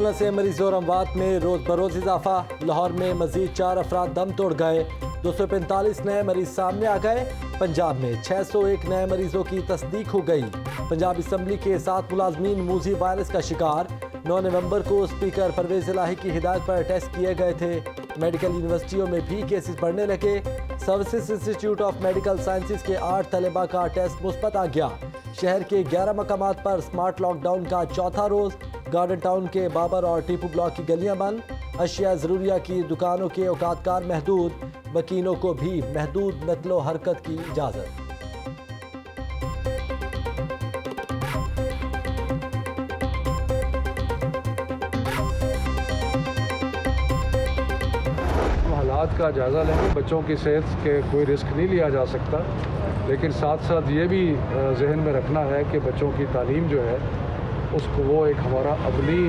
Corona से मरीजों और अमवात में रोज बरोज इजाफा। लाहौर में मजीद 4 अफराद दम तोड़ गए। 245 नए मरीज सामने आ गए। पंजाब में 601 नए मरीजों की तस्दीक हो गई। पंजाब असम्बली के 7 मुलाजमीन मूजी वायरस का शिकार। 9 नवंबर को स्पीकर परवेज इलाही की हिदायत पर टेस्ट किए गए थे। मेडिकल यूनिवर्सिटियों में भी केसेस बढ़ने लगे। Services institute of medical sciences के 8 तलबा का टेस्ट मुस्बत आ गया। शहर के 11 मकामात पर स्मार्ट लॉकडाउन का चौथा रोज। गार्डन टाउन के बाबर और टीपू ब्लॉक की गलियां बंद। अशिया ज़रूरिया की दुकानों के औकातकार महदूद। वकीलों को भी महदूद नकलो हरकत की इजाज़त। हालात का जायज़ा लेंगे। बच्चों की सेहत के कोई रिस्क नहीं लिया जा सकता, लेकिन साथ साथ ये भी जहन में रखना है कि बच्चों की तालीम जो है उसको वो एक हमारा अवली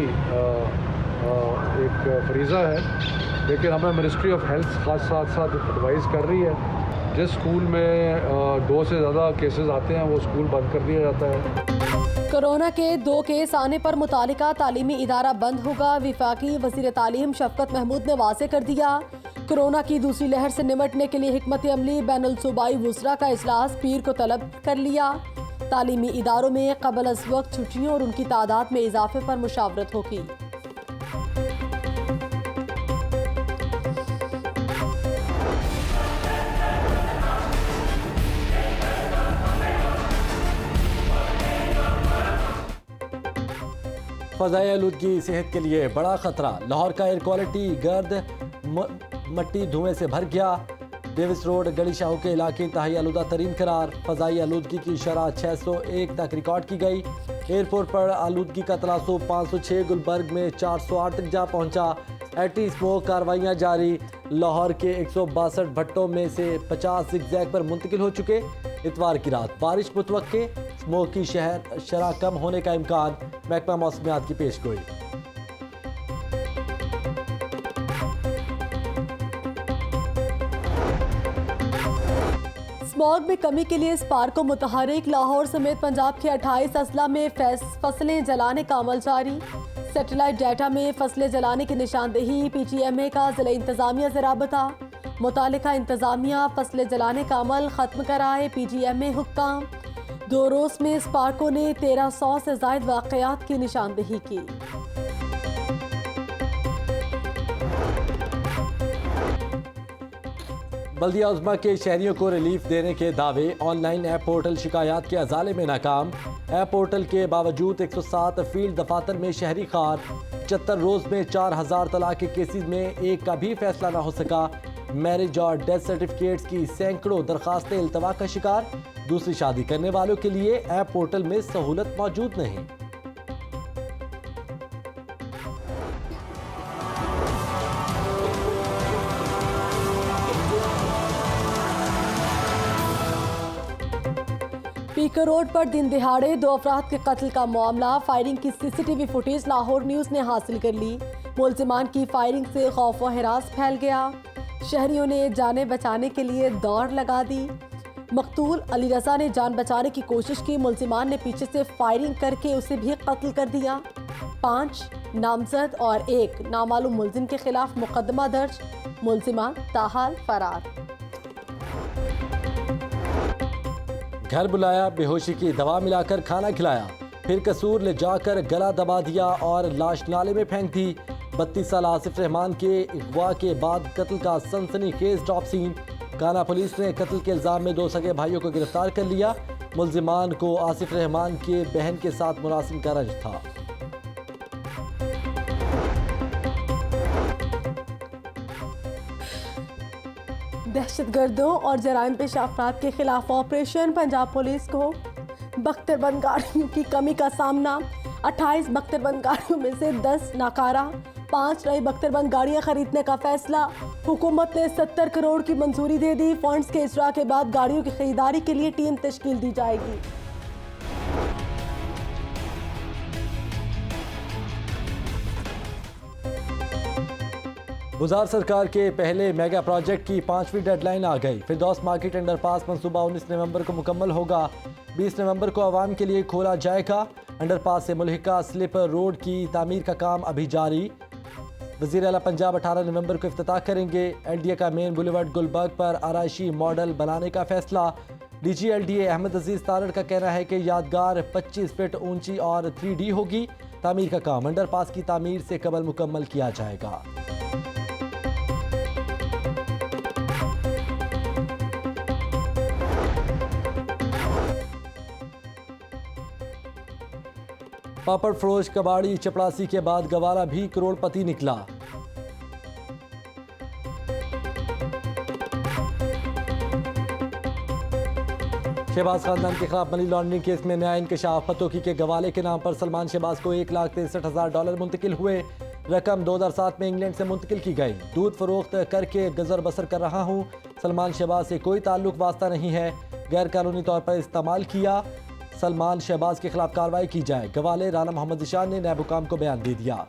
एक फरीज़ा है। लेकिन हमें मिनिस्ट्री ऑफ हेल्थ खास साथ साथ एडवाइस कर रही है, जिस स्कूल में 2 से ज़्यादा केसेस आते हैं वो स्कूल बंद कर दिया जाता है। कोरोना के 2 केस आने पर मुतालिका तालीमी इदारा बंद होगा। विफाकी वज़ीर तालीम शफकत महमूद ने वाज़े कर दिया। कोरोना की दूसरी लहर से निमटने के लिए हिकमत अमली बैनुल सूबाई वुज़रा का इजलास पीर को तलब कर लिया। तालीमी इदारों में क़बल अज़ वक्त छुट्टियों और उनकी तादाद में इजाफे पर मुशावरत होगी। फ़ज़ाई आलूदगी सेहत के लिए बड़ा ख़तरा। लाहौर का एयर क्वालिटी गर्द मट्टी धुएं से भर गया। डेविस रोड गली शाहू के इलाके इंतहाई आलूदा तरीन करार। फ़ज़ाई आलूदगी की शरह 601 तक रिकॉर्ड की गई। एयरपोर्ट पर आलूदगी का तनासुब 506, गुलबर्ग में 408 तक जा पहुँचा। एंटी स्मोक कार्रवाइयाँ जारी। लाहौर के 162 भट्टों में से 50 ज़िगज़ैग पर मुंतकिल हो चुके। इतवार की रात बारिश मुतवक्के। स्मोक की शरह कम होने का इम्कान। महकमा मौसमियात की पेशगोई। स्मॉग में कमी के लिए स्पार्को मुतहरिक। लाहौर समेत पंजाब के 28 अजला में फसलें जलाने का अमल जारी। सैटेलाइट डाटा में फसलें जलाने की निशानदेही। PGMA का ज़िला इंतज़ामिया से राबता। मुतालिका इंतज़ामिया फसलें जलाने का अमल ख़त्म कराए। PGMA हुक्काम। 2 रोज़ में स्पार्को ने 1300 से ज़ायद वाक़यात की निशानदेही की। बल्दिया उज़्मा के शहरियों को रिलीफ देने के दावे। ऑनलाइन ऐप पोर्टल शिकायत के अजाले में नाकाम। ऐप पोर्टल के बावजूद 107 फील्ड दफातर में शहरी खार। 75 रोज़ में 4000 तलाक के केसेस में एक का भी फैसला ना हो सका। मैरिज और डेथ सर्टिफिकेट्स की सैकड़ों दरखास्तें इल्तवा का शिकार। दूसरी शादी करने वालों के लिए ऐप पोर्टल में सहूलत मौजूद नहीं। पीकर रोड पर दिन दिहाड़े 2 अफराद के कत्ल का मामला। फायरिंग की CCTV फुटेज लाहौर न्यूज़ ने हासिल कर ली। मुल्जिमान की फायरिंग से खौफ व हिरास फैल गया। शहरियों ने जानें बचाने के लिए दौड़ लगा दी। मकतूल अली रज़ा ने जान बचाने की कोशिश की। मुल्जिमान ने पीछे से फायरिंग करके उसे भी कत्ल कर दिया। 5 नामजद और 1 नामालूम मुल्जिम के खिलाफ मुकदमा दर्ज। मुल्जिमान ताहाल फरार। घर बुलाया, बेहोशी की दवा मिलाकर खाना खिलाया, फिर कसूर ले जाकर गला दबा दिया और लाश नाले में फेंक दी। 32 साल आसिफ रहमान के अगवा के बाद कत्ल का सनसनीखेज टॉप सीन। काना पुलिस ने कत्ल के इल्जाम में 2 सगे भाइयों को गिरफ्तार कर लिया। मुल्जिमान को आसिफ रहमान के बहन के साथ मुरासिम का रंज था। दहशतगर्दों और जराइम पेशा अफराद के खिलाफ ऑपरेशन। पंजाब पुलिस को बख्तरबंद गाड़ियों की कमी का सामना। 28 बख्तरबंद गाड़ियों में से 10 नाकारा। 5 नई बख्तरबंद गाड़ियां खरीदने का फैसला। हुकूमत ने 70 करोड़ की मंजूरी दे दी। फंड्स के इजरा के बाद गाड़ियों की खरीदारी के लिए टीम तश्कील दी जाएगी। गुजार सरकार के पहले मेगा प्रोजेक्ट की 5वीं डेडलाइन आ गई। फिरदौस मार्केट अंडरपास मंसूबा 19 नवंबर को मुकम्मल होगा। 20 नवंबर को आवाम के लिए खोला जाएगा। अंडरपास से मुल्हिका स्लिप रोड की तामीर का काम अभी जारी। वज़ीर आला पंजाब 18 नवंबर को इफ्तिताह करेंगे। LDA का मेन बुलेवर्ड गुलबर्ग पर आराइशी मॉडल बनाने का फैसला। DG LDA अहमद अजीज तारड़ का कहना है कि यादगार 25 फीट ऊंची और 3D होगी। तामीर का काम अंडरपास की तामीर से कबल मुकम्मल किया जाएगा। पापड़ फरोश कबाड़ी चपड़ासी के बाद गवारा भी करोड़पति निकला। शहबाज खानदान के खिलाफ मनी लॉन्ड्रिंग केस में नया इंकशाफ। पतोकी के गवाले के नाम पर सलमान शहबाज को $1,63,000 मुंतकिल हुए। रकम 2007 में इंग्लैंड से मुंतकिल की गई। दूध फरोख्त करके गुजर बसर कर रहा हूँ। सलमान शहबाज से कोई ताल्लुक वास्ता नहीं है। गैर कानूनी तौर पर इस्तेमाल किया। सलमान शहबाज के खिलाफ कार्रवाई की जाए। गवाले राना मोहम्मद ईशान ने नैब हुकाम को बयान दे दिया।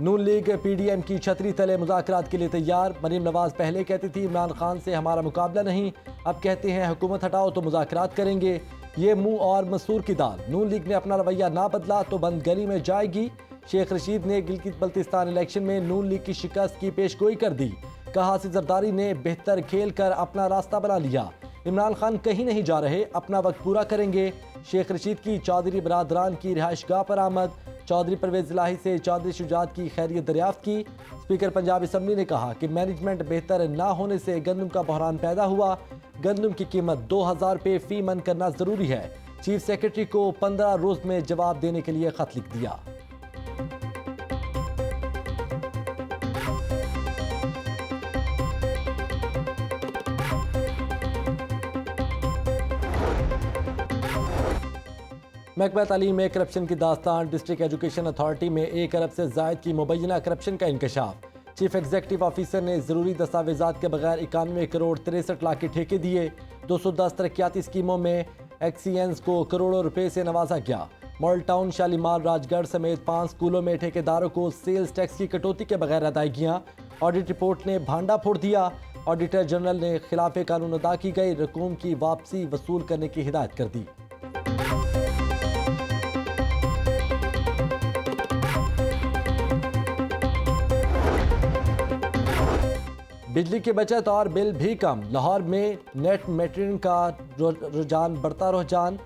नून लीग PDM की छतरी तले मुज़ाकरात के लिए तैयार। मरीम नवाज पहले कहती थी इमरान खान से हमारा मुकाबला नहीं, अब कहते हैं हुकूमत हटाओ तो मुज़ाकरात करेंगे। ये मुंह और मसूर की दाल। नून लीग ने अपना रवैया ना बदला तो बंद गली में जाएगी। शेख रशीद ने गिलगित बल्तिस्तान इलेक्शन में नून लीग की शिकस्त की पेशगोई कर दी। कहा जरदारी ने बेहतर खेल कर अपना रास्ता बना लिया। इमरान खान कहीं नहीं जा रहे, अपना वक्त पूरा करेंगे। शेख रशीद की चौधरी बरादरान की रिहाइशगाह पर आमद। चौधरी परवेज इलाही से चौधरी शुजात की खैरियत दरियाफ्त की। स्पीकर पंजाब असम्बली ने कहा कि मैनेजमेंट बेहतर ना होने से गंदम का बहरान पैदा हुआ। गंदम की कीमत 2000 रुपये फी मन करना जरूरी है। चीफ सेक्रेटरी को 15 रोज में जवाब देने के लिए खत लिख दिया। महकमा तालीम में करप्शन की दास्तान। डिस्ट्रिक्ट एजुकेशन अथॉरिटी में 1 अरब से जायद की मुबैना करप्शन का इंकशाफ। चीफ एग्जीक्यूटिव ऑफिसर ने ज़रूरी दस्तावेजात के बगैर 91 करोड़ 63 लाख के ठेके दिए। 210 तरक्याती स्कीमों में एक्सीएंस को करोड़ों रुपए से नवाजा गया। मॉडल टाउन, शालीमार, राजगढ़ समेत 5 स्कूलों में ठेकेदारों को सेल्स टैक्स की कटौती के बगैर अदायगियाँ। ऑडिट रिपोर्ट ने भांडा फोड़ दिया। ऑडिटर जनरल ने खिलाफ कानून अदा की गई रकूम की वापसी वसूल करने की हिदायत कर दी। बिजली की बचत और बिल भी कम। लाहौर में नेट मीटरिंग का रुझान बढ़ता रुझान।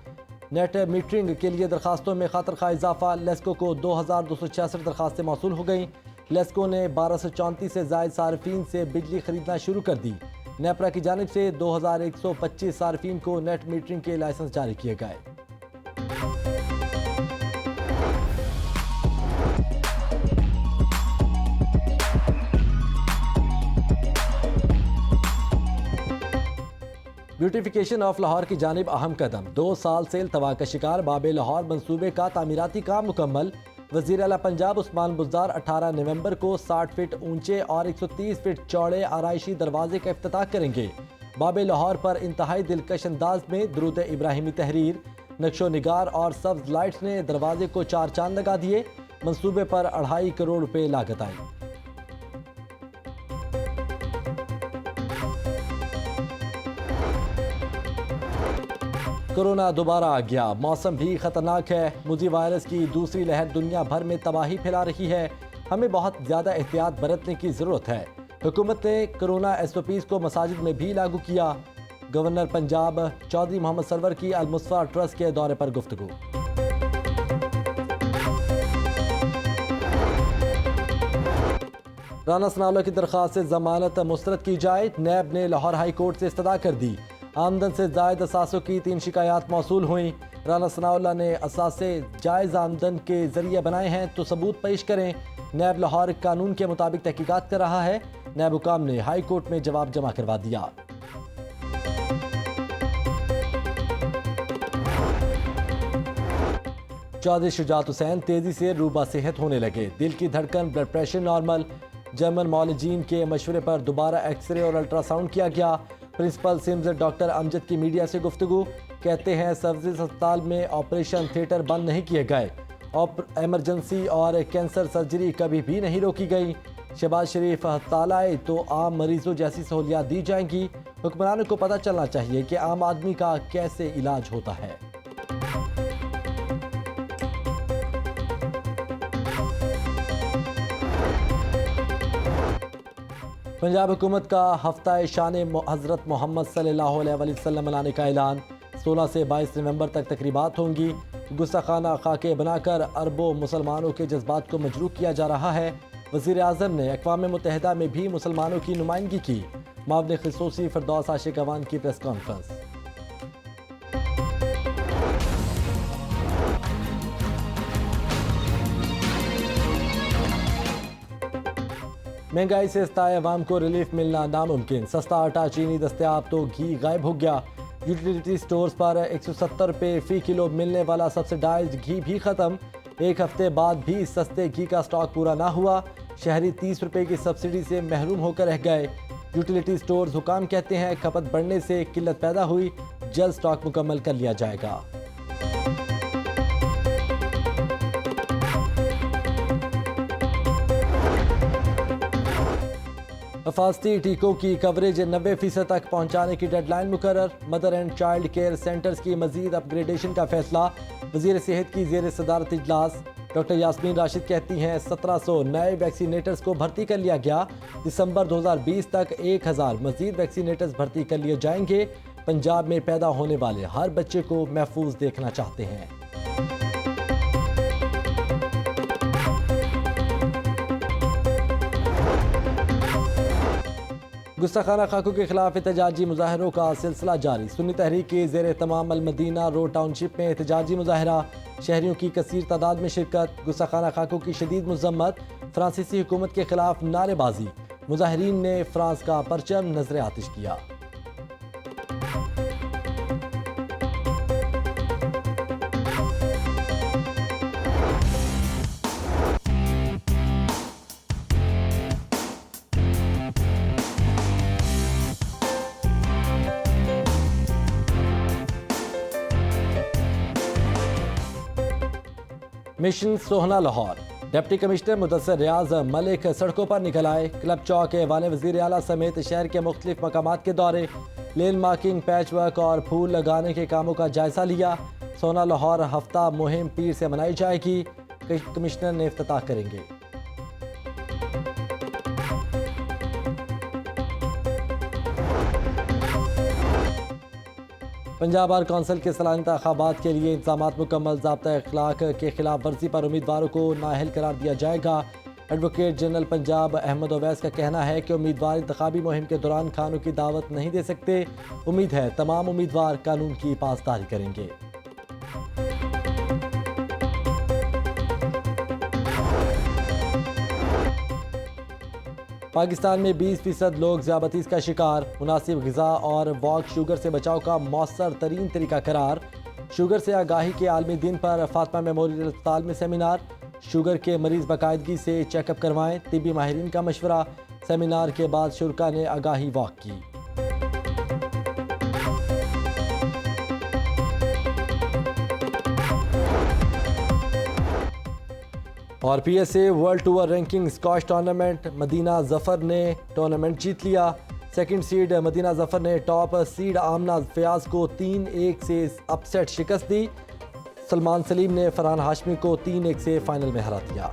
नेट मीटरिंग के लिए दरखास्तों में खातर इजाफा। लेस्को को 2266 दरखास्तें मौसूल हो गई। लेस्को ने 1234 से जायद सार्फिन से बिजली खरीदना शुरू कर दी। नेपरा की जानिब से 2125 सार्फिन को नेट मीटरिंग के लाइसेंस जारी किए गए। ब्यूटिफिकेशन ऑफ लाहौर की जानिब अहम कदम। 2 साल से अल्तवा का शिकार बाबे लाहौर मंसूबे का तामीराती काम मुकम्मल। वज़ीर आला पंजाब उस्मान बुज़दार 18 नवंबर को 60 फीट ऊंचे और 130 फीट चौड़े आराइशी दरवाजे का इफ्तिताह करेंगे। बाबे लाहौर पर इंतहाई दिलकश अंदाज में दुरूद इब्राहिमी तहरीर, नक्शो निगार और सब्ज लाइट्स ने दरवाजे को 4 चांद लगा दिए। मंसूबे पर 2.5 करोड़ रुपए लागत आई। कोरोना दोबारा आ गया। मौसम भी खतरनाक है। मुजी वायरस की दूसरी लहर दुनिया भर में तबाही फैला रही है। हमें बहुत ज़्यादा एहतियात बरतने की ज़रूरत है। हुकूमत ने कोरोना SOPs को मसाजिद में भी लागू किया। गवर्नर पंजाब चौधरी मोहम्मद सरवर की अल-मुस्तफा ट्रस्ट के दौरे पर गुफ्तगू। राना सनाउल्लाह की दरख्वास्त से जमानत मुस्तरद की जाए। नैब ने लाहौर हाई कोर्ट से इस्तदा कर दी। आमदन से जायद असासों की 3 शिकायत मौसूल हुई। राना सनाउल्लाह ने असासे जायज़ आमदन के जरिए बनाए हैं तो सबूत पेश करें। नैब लाहौर कानून के मुताबिक तहकीकात कर रहा है। नैब हुकाम ने हाई कोर्ट में जवाब जमा करवा दिया। चौधरी शुजात हुसैन तेजी से रूबा सेहत होने लगे। दिल की धड़कन, ब्लड प्रेशर नॉर्मल। जर्मन मॉलोजीन के मशवरे पर दोबारा एक्सरे और अल्ट्रासाउंड किया गया। प्रिंसिपल सिम्स डॉक्टर अमजद की मीडिया से गुफ्तगू। कहते हैं सर्विस अस्पताल में ऑपरेशन थिएटर बंद नहीं किए गए। एमरजेंसी और कैंसर सर्जरी कभी भी नहीं रोकी गई। शहबाज शरीफ हस्पताल आए तो आम मरीजों जैसी सहूलियात दी जाएंगी। हुक्मरानों को पता चलना चाहिए कि आम आदमी का कैसे इलाज होता है। पंजाब हुकूमत का हफ्ता शान हज़रत मोहम्मद सल्लल्लाहु अलैहि वसल्लम मनाने का ऐलान। 16 से 22 नवंबर तक तकरीबात होंगी। गुस्ताखाना खाके बनाकर अरबों मुसलमानों के जज्बात को मजरूह किया जा रहा है। वज़ीर आज़म ने अक़वाम मुत्तहिदा में भी मुसलमानों की नुमाइंदगी की। मावने ख़ुसूसी फ़िरदौस आशिक़ अवान की प्रेस कॉन्फ्रेंस। महंगाई से सताए अवाम को रिलीफ मिलना नामुमकिन। सस्ता आटा चीनी दस्तयाब तो घी गायब हो गया। यूटिलिटी स्टोर्स पर 170 रुपये फ़ी किलो मिलने वाला सब्सिडाइज्ड घी भी ख़त्म। एक हफ्ते बाद भी सस्ते घी का स्टॉक पूरा ना हुआ। शहरी 30 रुपये की सब्सिडी से महरूम होकर रह गए। यूटिलिटी स्टोर्स हुकाम कहते हैं खपत बढ़ने से किल्लत पैदा हुई, जल्द स्टॉक मुकम्मल कर लिया जाएगा। हिफाजती टीकों की कवरेज 90% तक पहुँचाने की डेडलाइन मुकर्रर। Mother and child care centres की मजीद अपग्रेडेशन का फैसला। वज़ीर सेहत की ज़ेर सदारत इजलास। डॉक्टर यास्मीन राशिद कहती हैं 1700 नए वैक्सीनेटर्स को भर्ती कर लिया गया। दिसंबर 2020 तक 1000 मजीद वैक्सीनेटर्स भर्ती कर लिए जाएंगे। पंजाब में पैदा होने वाले हर बच्चे को महफूज देखना चाहते हैं। गुस्ताखाना खाकों के खिलाफ एहतजाजी मुजाहरों का सिलसिला जारी। सुन्नी तहरीक के ज़ेर तमाम अल मदीना रोड टाउनशिप में एहतजाजी मुजाहरा। शहरियों की कसीर तादाद में शिरकत। गुस्ताखाना खाकों की शदीद मजम्मत। फ्रांसीसी हुकूमत के खिलाफ नारेबाजी। मुजाहरीन ने फ्रांस का परचम नजर आतिश किया। मिशन सोहना लाहौर। डिप्टी कमिश्नर मुदस्सिर रियाज मलिक सड़कों पर निकल आए। क्लब चौक के वाले वज़ीर आला समेत शहर के मुख्तलिफ मकामात के दौरे। लेन मार्किंग, पैच वर्क और फूल लगाने के कामों का जायजा लिया। सोहना लाहौर हफ्ता मुहिम पीर से मनाई जाएगी। कमिश्नर ने इफ्तिताह करेंगे। पंजाब बार कौंसिल के सालाना इंतखाबात के लिए इंतजामात मुकम्मल। ज़ाब्ता अखलाक के खिलाफ वर्जी पर उम्मीदवारों को नाअहल करार दिया जाएगा। एडवोकेट जनरल पंजाब अहमद ओवैस का कहना है कि उम्मीदवार इंतखाबी मुहिम के दौरान खानों की दावत नहीं दे सकते। उम्मीद है तमाम उम्मीदवार कानून की पासदारी करेंगे। पाकिस्तान में 20% लोग ज़ियाबतीस का शिकार। मुनासिब ग़िज़ा और वॉक शुगर से बचाव का मौसर तरीन तरीका करार। शुगर से आगाही के आलमी दिन पर फातिमा मेमोरियल अस्पताल में सेमिनार। शुगर के मरीज़ बाकायदगी से चेकअप करवाएं, तिब्बी माहिरीन का मशवरा। सेमिनार के बाद शुरका ने आगाही वॉक की। और PSA world tour ranking squash tournament. Madina Zafar ने टूर्नामेंट जीत लिया। सेकंड सीड मदीना जफर ने टॉप सीड आमना फयाज को 3-1 से अपसेट शिकस्त दी। सलमान सलीम ने फरहान हाशमी को 3-1 से फाइनल में हरा दिया।